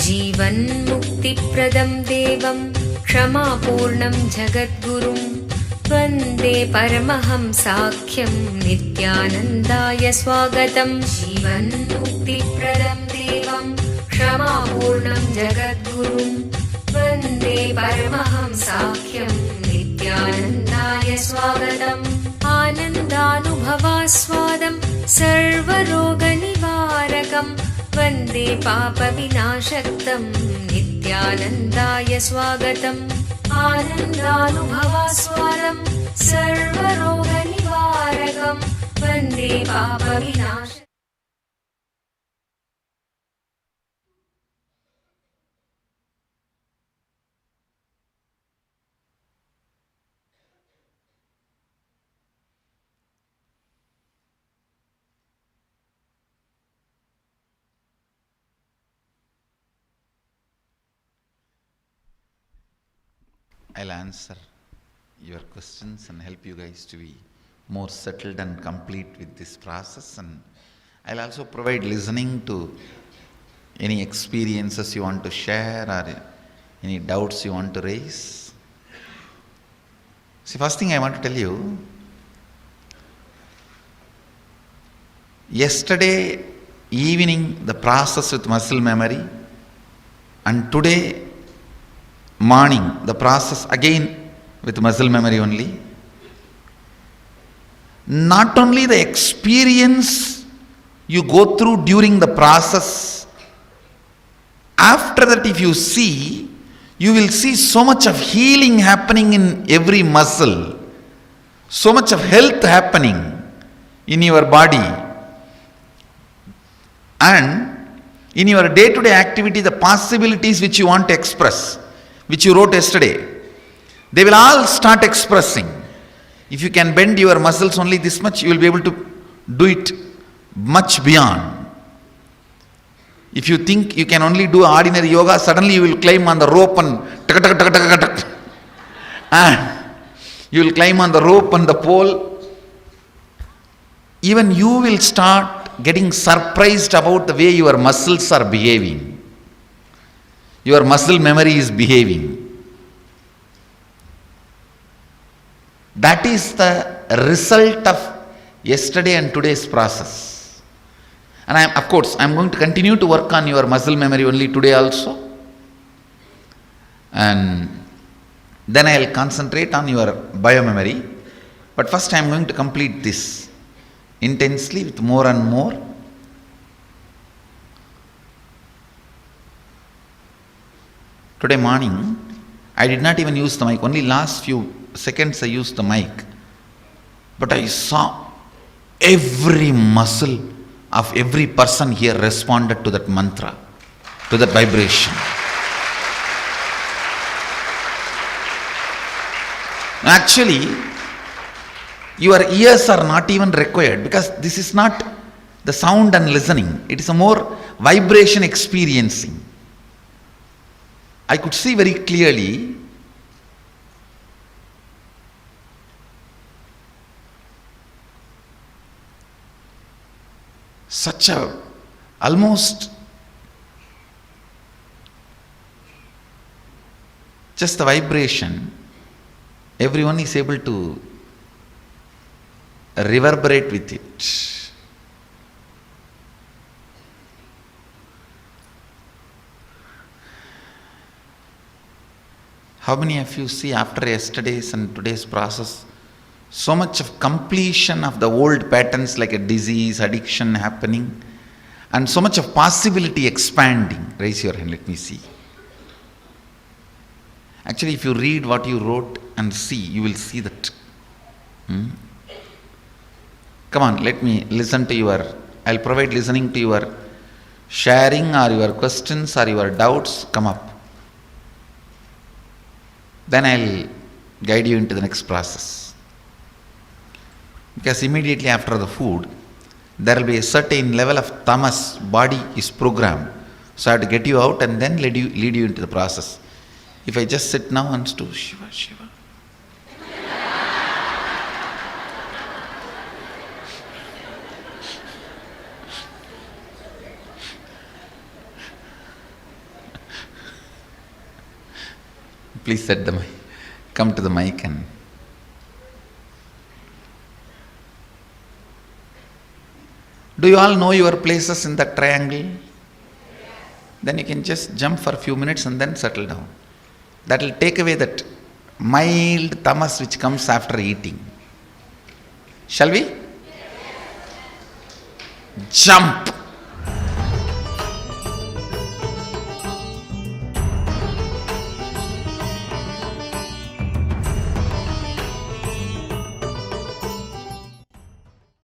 जीवन्मुक्तिप्रदं देवं क्षमापूर्णं जगद्गुरुं वन्दे परमहंसाख्यं नित्यानन्दाय स्वागतं। जीवन्मुक्तिप्रदं देवं क्षमापूर्णं जगद्गुरुं वन्दे परमहंसाख्यं नित्यानन्दाय स्वागतम्। आनन्दानुभवास्वादं सर्वरोगनिवारकं वन्दे पापविनाशक्तं नित्यानन्दाय स्वागतम्। आनन्दानुभवास्वादं सर्वरोगनिवारकं वन्दे पापविनाशक्तम्। I'll answer your questions and help you guys to be more settled and complete with this process, and I'll also provide listening to any experiences you want to share or any doubts you want to raise. See, first thing I want to tell you, yesterday evening the process with muscle memory, and today morning the process again with muscle memory only. Not only the experience you go through during the process, after that if you see, you will see so much of healing happening in every muscle, so much of health happening in your body, and in your day-to-day activity the possibilities which you want to express, which you wrote yesterday, they will all start expressing. If you can bend your muscles only this much, you will be able to do it much beyond. If you think you can only do ordinary yoga, suddenly you will climb on the rope and you will climb on the rope and the pole. Even you will start getting surprised about the way your muscles are behaving. Your muscle memory is behaving. That is the result of yesterday and today's process. And of course, I am going to continue to work on your muscle memory only today also. And then I will concentrate on your biomemory. But first I am going to complete this intensely with more and more. Today morning, I did not even use the mic. Only last few seconds I used the mic. But I saw every muscle of every person here responded to that mantra, to that vibration. Actually, your ears are not even required, because this is not the sound and listening. It is a more vibration experiencing. I could see very clearly such a almost just the vibration, everyone is able to reverberate with it. How many of you see after yesterday's and today's process, so much of completion of the old patterns like a disease, addiction happening, and so much of possibility expanding? Raise your hand, let me see. Actually, if you read what you wrote and see, you will see that. Come on, let me listen to your, I'll provide listening to your sharing or your questions or your doubts. Come up. Then I'll guide you into the next process. Because immediately after the food, there will be a certain level of tamas, body is programmed. So I have to get you out and then lead you into the process. If I just sit now and do Shiva, Shiva, Please set the mic. Come to the mic and. Do you all know your places in that triangle? Then you can just jump for a few minutes and then settle down. That will take away that mild tamas which comes after eating. Shall we? Jump.